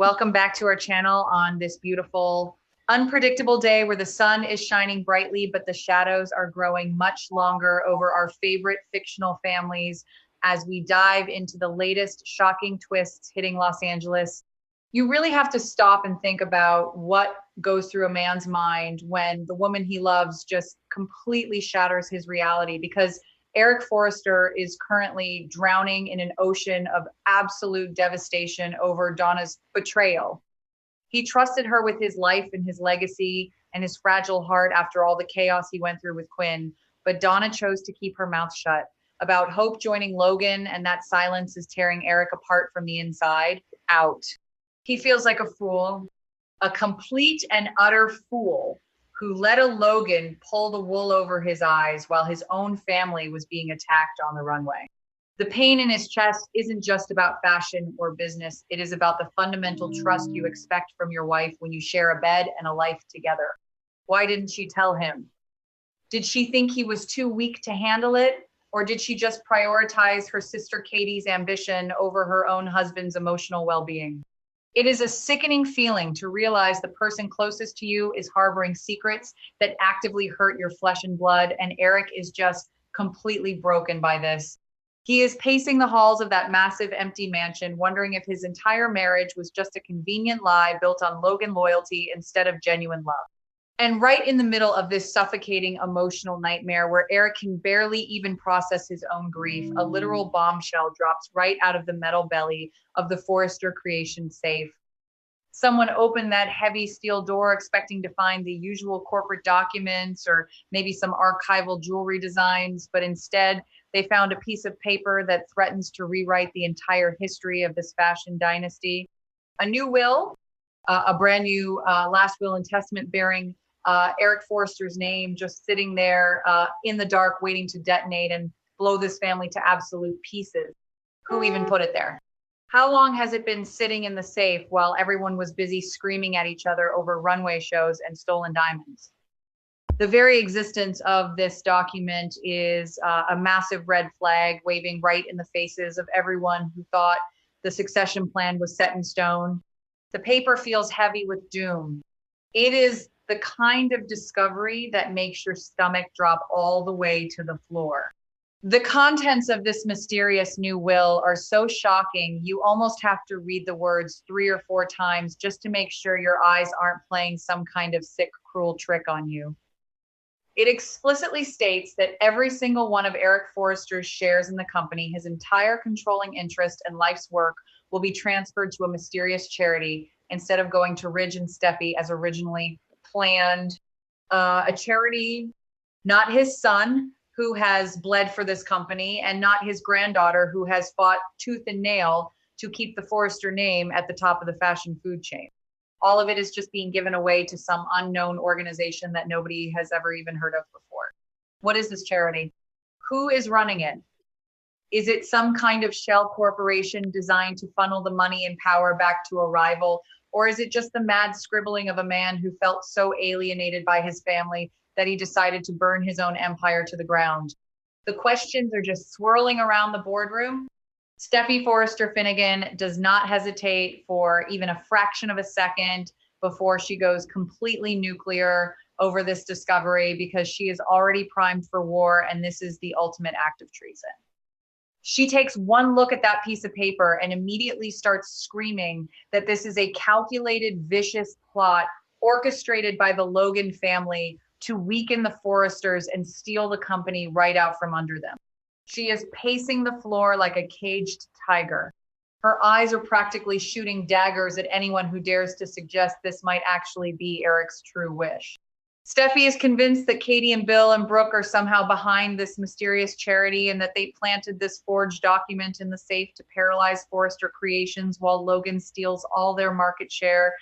Welcome back to our channel on this beautiful, unpredictable day where the sun is shining brightly, but the shadows are growing much longer over our favorite fictional families as we dive into the latest shocking twists hitting Los Angeles. You really have to stop and think about what goes through a man's mind when the woman he loves just completely shatters his reality, because Eric Forrester is currently drowning in an ocean of absolute devastation over Donna's betrayal. He trusted her with his life and his legacy and his fragile heart after all the chaos he went through with Quinn, but Donna chose to keep her mouth shut about Hope joining Logan, and that silence is tearing Eric apart from the inside out. He feels like a fool, a complete and utter fool who let a Logan pull the wool over his eyes while his own family was being attacked on the runway. The pain in his chest isn't just about fashion or business. It is about the fundamental trust you expect from your wife when you share a bed and a life together. Why didn't she tell him? Did she think he was too weak to handle it? Or did she just prioritize her sister Katie's ambition over her own husband's emotional well-being? It is a sickening feeling to realize the person closest to you is harboring secrets that actively hurt your flesh and blood, and Eric is just completely broken by this. He is pacing the halls of that massive empty mansion, wondering if his entire marriage was just a convenient lie built on Logan loyalty instead of genuine love. And right in the middle of this suffocating emotional nightmare where Eric can barely even process his own grief, a literal bombshell drops right out of the metal belly of the Forrester creation safe. Someone opened that heavy steel door expecting to find the usual corporate documents or maybe some archival jewelry designs, but instead they found a piece of paper that threatens to rewrite the entire history of this fashion dynasty. A new will, a brand new last will and testament bearing Eric Forrester's name, just sitting there in the dark waiting to detonate and blow this family to absolute pieces. Who even put it there? How long has it been sitting in the safe while everyone was busy screaming at each other over runway shows and stolen diamonds? The very existence of this document is a massive red flag waving right in the faces of everyone who thought the succession plan was set in stone. The paper feels heavy with doom. It is the kind of discovery that makes your stomach drop all the way to the floor. The contents of this mysterious new will are so shocking, you almost have to read the words 3 or 4 times just to make sure your eyes aren't playing some kind of sick, cruel trick on you. It explicitly states that every single one of Eric Forrester's shares in the company, his entire controlling interest and life's work, will be transferred to a mysterious charity instead of going to Ridge and Steffi as originally planned. A charity, not his son, who has bled for this company, and not his granddaughter, who has fought tooth and nail to keep the Forrester name at the top of the fashion food chain. All of it is just being given away to some unknown organization that nobody has ever even heard of before. What is this charity? Who is running it? Is it some kind of shell corporation designed to funnel the money and power back to a rival? Or is it just the mad scribbling of a man who felt so alienated by his family that he decided to burn his own empire to the ground? The questions are just swirling around the boardroom. Steffi Forrester Finnegan does not hesitate for even a fraction of a second before she goes completely nuclear over this discovery, because she is already primed for war, and this is the ultimate act of treason. She takes one look at that piece of paper and immediately starts screaming that this is a calculated, vicious plot orchestrated by the Logan family to weaken the Forresters and steal the company right out from under them. She is pacing the floor like a caged tiger. Her eyes are practically shooting daggers at anyone who dares to suggest this might actually be Eric's true wish. Steffi is convinced that Katie and Bill and Brooke are somehow behind this mysterious charity and that they planted this forged document in the safe to paralyze Forrester Creations while Logan steals all their market share.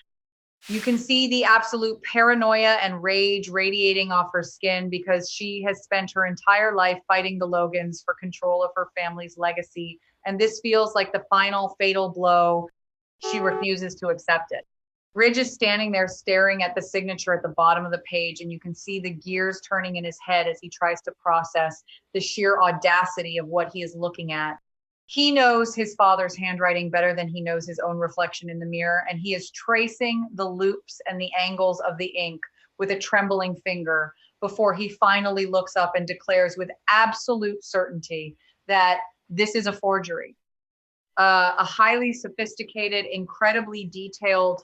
You can see the absolute paranoia and rage radiating off her skin, because she has spent her entire life fighting the Logans for control of her family's legacy, and this feels like the final fatal blow. She refuses to accept it. Ridge is standing there staring at the signature at the bottom of the page, and you can see the gears turning in his head as he tries to process the sheer audacity of what he is looking at. He knows his father's handwriting better than he knows his own reflection in the mirror, and he is tracing the loops and the angles of the ink with a trembling finger before he finally looks up and declares with absolute certainty that this is a forgery. A highly sophisticated, incredibly detailed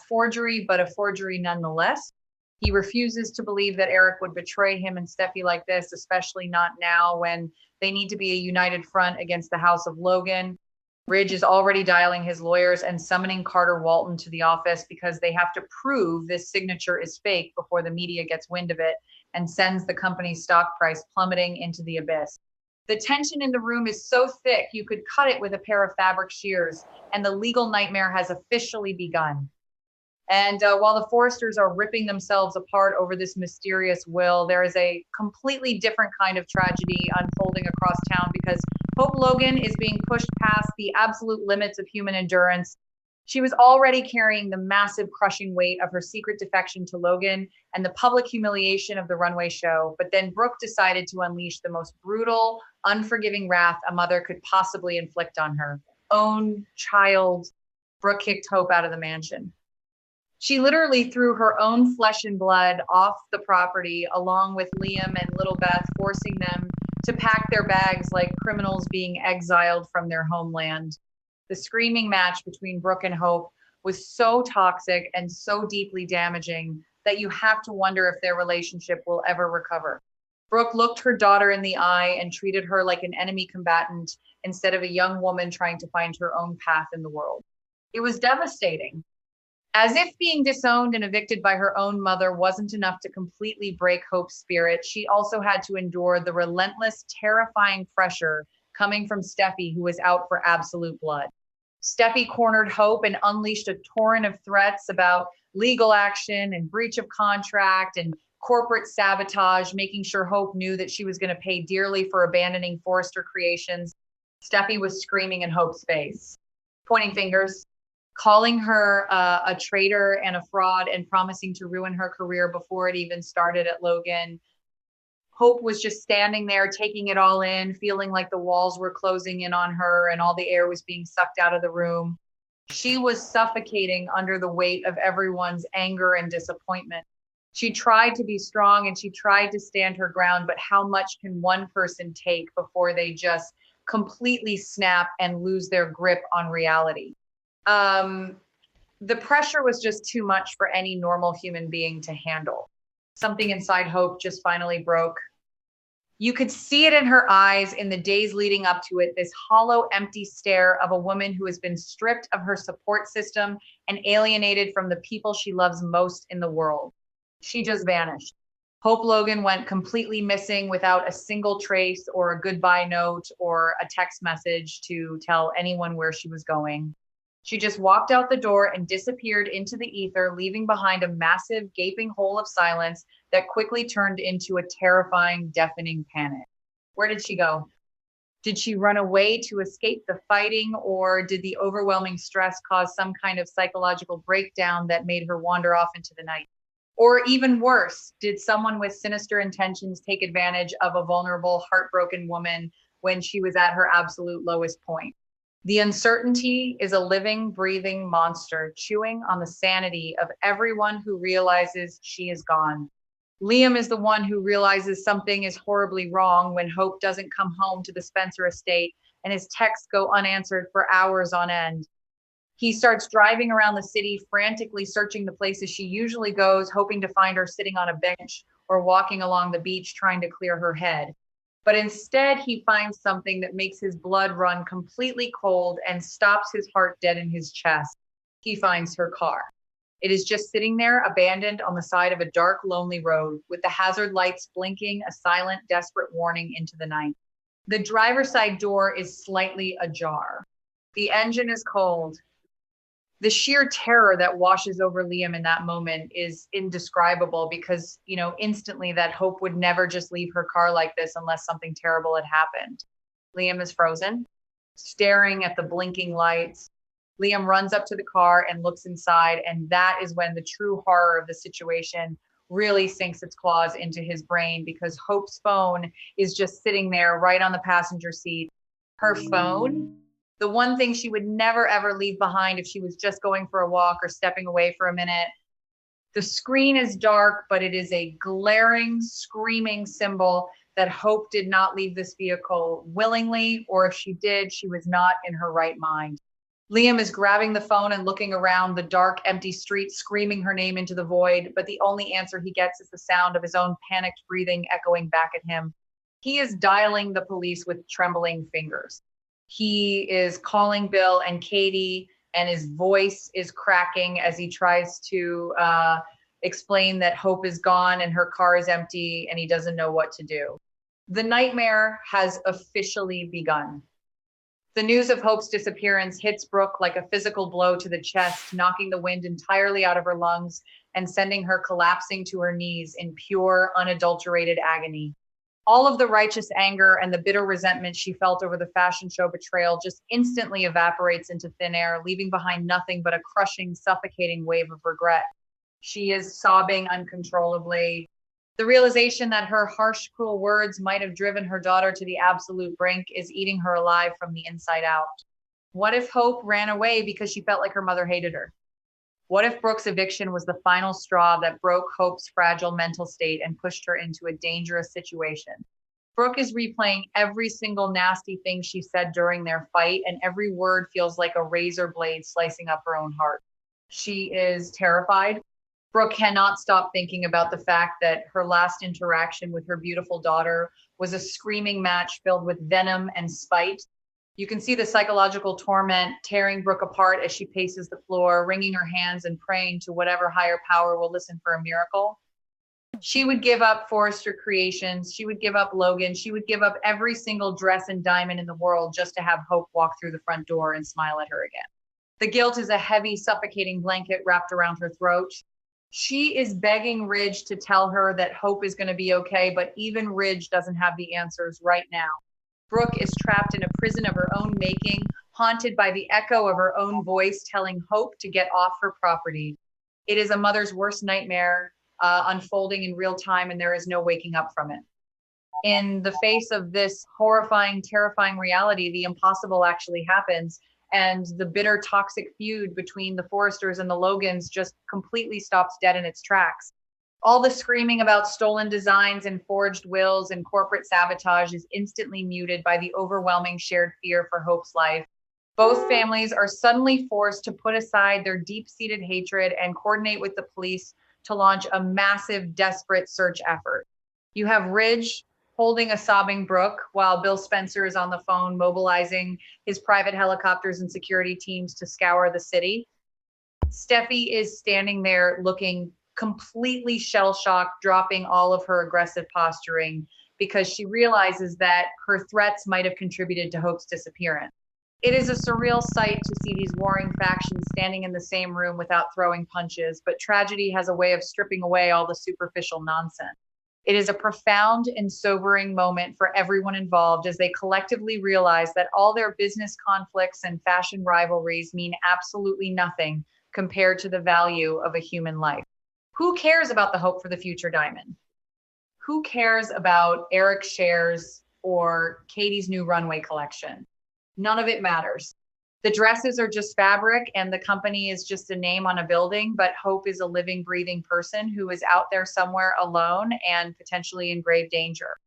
forgery, but a forgery nonetheless. He refuses to believe that Eric would betray him and Steffi like this, especially not now when they need to be a united front against the House of Logan. Ridge is already dialing his lawyers and summoning Carter Walton to the office because they have to prove this signature is fake before the media gets wind of it and sends the company's stock price plummeting into the abyss. The tension in the room is so thick you could cut it with a pair of fabric shears, and the legal nightmare has officially begun. And while the Forresters are ripping themselves apart over this mysterious will, there is a completely different kind of tragedy unfolding across town because Hope Logan is being pushed past the absolute limits of human endurance. She was already carrying the massive crushing weight of her secret defection to Logan and the public humiliation of the runway show. But then Brooke decided to unleash the most brutal, unforgiving wrath a mother could possibly inflict on her own child. Brooke kicked Hope out of the mansion. She literally threw her own flesh and blood off the property along with Liam and Little Beth, forcing them to pack their bags like criminals being exiled from their homeland. The screaming match between Brooke and Hope was so toxic and so deeply damaging that you have to wonder if their relationship will ever recover. Brooke looked her daughter in the eye and treated her like an enemy combatant instead of a young woman trying to find her own path in the world. It was devastating. As if being disowned and evicted by her own mother wasn't enough to completely break Hope's spirit, she also had to endure the relentless, terrifying pressure coming from Steffi, who was out for absolute blood. Steffi cornered Hope and unleashed a torrent of threats about legal action and breach of contract and corporate sabotage, making sure Hope knew that she was going to pay dearly for abandoning Forrester Creations. Steffi was screaming in Hope's face, pointing fingers, calling her a traitor and a fraud and promising to ruin her career before it even started at Logan. Hope was just standing there, taking it all in, feeling like the walls were closing in on her and all the air was being sucked out of the room. She was suffocating under the weight of everyone's anger and disappointment. She tried to be strong and she tried to stand her ground, but how much can one person take before they just completely snap and lose their grip on reality? The pressure was just too much for any normal human being to handle. Something inside Hope just finally broke. You could see it in her eyes in the days leading up to it, this hollow, empty stare of a woman who has been stripped of her support system and alienated from the people she loves most in the world. She just vanished. Hope Logan went completely missing without a single trace or a goodbye note or a text message to tell anyone where she was going. She just walked out the door and disappeared into the ether, leaving behind a massive, gaping hole of silence that quickly turned into a terrifying, deafening panic. Where did she go? Did she run away to escape the fighting, or did the overwhelming stress cause some kind of psychological breakdown that made her wander off into the night? Or even worse, did someone with sinister intentions take advantage of a vulnerable, heartbroken woman when she was at her absolute lowest point? The uncertainty is a living, breathing monster chewing on the sanity of everyone who realizes she is gone. Liam is the one who realizes something is horribly wrong when Hope doesn't come home to the Spencer estate and his texts go unanswered for hours on end. He starts driving around the city, frantically searching the places she usually goes, hoping to find her sitting on a bench or walking along the beach trying to clear her head. But instead, he finds something that makes his blood run completely cold and stops his heart dead in his chest. He finds her car. It is just sitting there, abandoned on the side of a dark, lonely road, with the hazard lights blinking a silent, desperate warning into the night. The driver's side door is slightly ajar. The engine is cold. The sheer terror that washes over Liam in that moment is indescribable because, instantly that Hope would never just leave her car like this unless something terrible had happened. Liam is frozen, staring at the blinking lights. Liam runs up to the car and looks inside, and that is when the true horror of the situation really sinks its claws into his brain because Hope's phone is just sitting there right on the passenger seat. her phone, the one thing she would never ever leave behind if she was just going for a walk or stepping away for a minute. The screen is dark, but it is a glaring, screaming symbol that Hope did not leave this vehicle willingly, or if she did, she was not in her right mind. Liam is grabbing the phone and looking around the dark, empty street, screaming her name into the void, but the only answer he gets is the sound of his own panicked breathing echoing back at him. He is dialing the police with trembling fingers. He is calling Bill and Katie, and his voice is cracking as he tries to explain that Hope is gone and her car is empty and he doesn't know what to do. The nightmare has officially begun. The news of Hope's disappearance hits Brooke like a physical blow to the chest, knocking the wind entirely out of her lungs and sending her collapsing to her knees in pure, unadulterated agony. All of the righteous anger and the bitter resentment she felt over the fashion show betrayal just instantly evaporates into thin air, leaving behind nothing but a crushing, suffocating wave of regret. She is sobbing uncontrollably. The realization that her harsh, cruel words might have driven her daughter to the absolute brink is eating her alive from the inside out. What if Hope ran away because she felt like her mother hated her? What if Brooke's eviction was the final straw that broke Hope's fragile mental state and pushed her into a dangerous situation? Brooke is replaying every single nasty thing she said during their fight, and every word feels like a razor blade slicing up her own heart. She is terrified. Brooke cannot stop thinking about the fact that her last interaction with her beautiful daughter was a screaming match filled with venom and spite. You can see the psychological torment tearing Brooke apart as she paces the floor, wringing her hands and praying to whatever higher power will listen for a miracle. She would give up Forrester Creations. She would give up Logan. She would give up every single dress and diamond in the world just to have Hope walk through the front door and smile at her again. The guilt is a heavy, suffocating blanket wrapped around her throat. She is begging Ridge to tell her that Hope is going to be okay, but even Ridge doesn't have the answers right now. Brooke is trapped in a prison of her own making, haunted by the echo of her own voice telling Hope to get off her property. It is a mother's worst nightmare unfolding in real time, and there is no waking up from it. In the face of this horrifying, terrifying reality, the impossible actually happens, and the bitter, toxic feud between the Forresters and the Logans just completely stops dead in its tracks. All the screaming about stolen designs and forged wills and corporate sabotage is instantly muted by the overwhelming shared fear for Hope's life. Both families are suddenly forced to put aside their deep-seated hatred and coordinate with the police to launch a massive, desperate search effort. You have Ridge holding a sobbing Brooke while Bill Spencer is on the phone mobilizing his private helicopters and security teams to scour the city. Steffi is standing there looking completely shell-shocked, dropping all of her aggressive posturing because she realizes that her threats might have contributed to Hope's disappearance. It is a surreal sight to see these warring factions standing in the same room without throwing punches, but tragedy has a way of stripping away all the superficial nonsense. It is a profound and sobering moment for everyone involved as they collectively realize that all their business conflicts and fashion rivalries mean absolutely nothing compared to the value of a human life. Who cares about the Hope for the Future diamond? Who cares about Eric Scher's or Katie's new runway collection? None of it matters. The dresses are just fabric and the company is just a name on a building, but Hope is a living, breathing person who is out there somewhere alone and potentially in grave danger.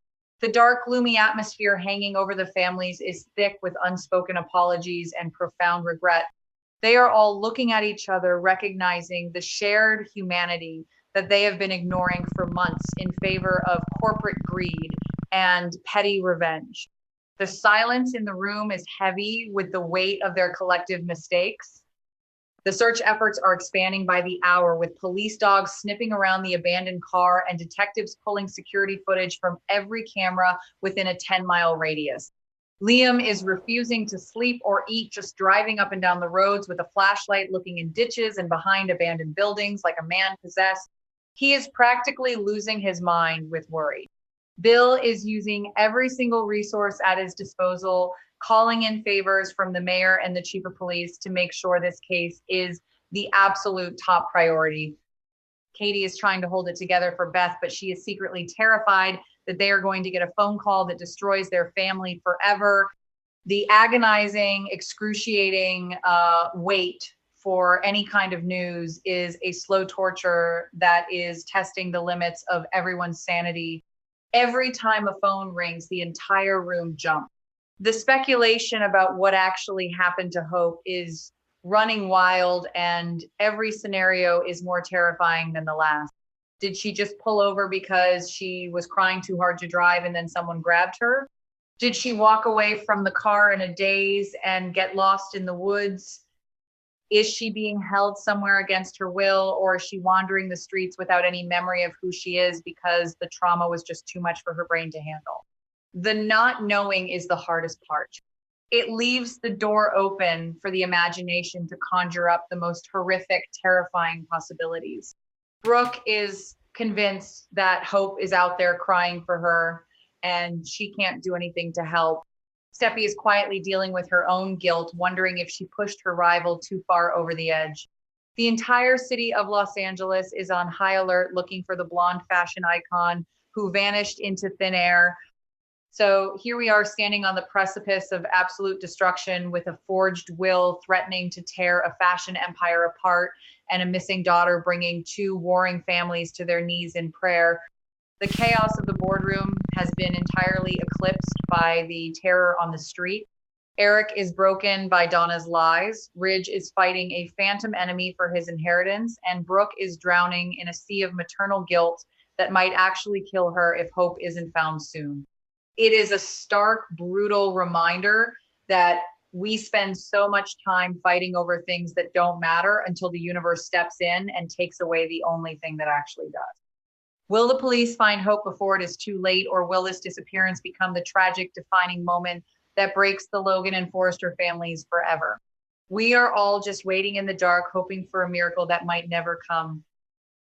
The dark, gloomy atmosphere hanging over the families is thick with unspoken apologies and profound regret. They are all looking at each other, recognizing the shared humanity that they have been ignoring for months in favor of corporate greed and petty revenge. The silence in the room is heavy with the weight of their collective mistakes. The search efforts are expanding by the hour, with police dogs sniffing around the abandoned car and detectives pulling security footage from every camera within a 10-mile radius. Liam is refusing to sleep or eat, just driving up and down the roads with a flashlight, looking in ditches and behind abandoned buildings like a man possessed. He is practically losing his mind with worry. Bill is using every single resource at his disposal, calling in favors from the mayor and the chief of police to make sure this case is the absolute top priority. Katie is trying to hold it together for Beth, but she is secretly terrified that they are going to get a phone call that destroys their family forever. The agonizing, excruciating wait for any kind of news is a slow torture that is testing the limits of everyone's sanity. Every time a phone rings, the entire room jumps. The speculation about what actually happened to Hope is running wild, and every scenario is more terrifying than the last. Did she just pull over because she was crying too hard to drive and then someone grabbed her? Did she walk away from the car in a daze and get lost in the woods? Is she being held somewhere against her will, or is she wandering the streets without any memory of who she is because the trauma was just too much for her brain to handle? The not knowing is the hardest part. It leaves the door open for the imagination to conjure up the most horrific, terrifying possibilities. Brooke is convinced that Hope is out there crying for her and she can't do anything to help. Steffi is quietly dealing with her own guilt, wondering if she pushed her rival too far over the edge. The entire city of Los Angeles is on high alert looking for the blonde fashion icon who vanished into thin air. So here we are standing on the precipice of absolute destruction with a forged will threatening to tear a fashion empire apart and a missing daughter bringing two warring families to their knees in prayer. The chaos of the boardroom has been entirely eclipsed by the terror on the street. Eric is broken by Donna's lies. Ridge is fighting a phantom enemy for his inheritance, and Brooke is drowning in a sea of maternal guilt that might actually kill her if Hope isn't found soon. It is a stark, brutal reminder that we spend so much time fighting over things that don't matter until the universe steps in and takes away the only thing that actually does. Will the police find Hope before it is too late, or will this disappearance become the tragic defining moment that breaks the Logan and Forrester families forever? We are all just waiting in the dark, hoping for a miracle that might never come.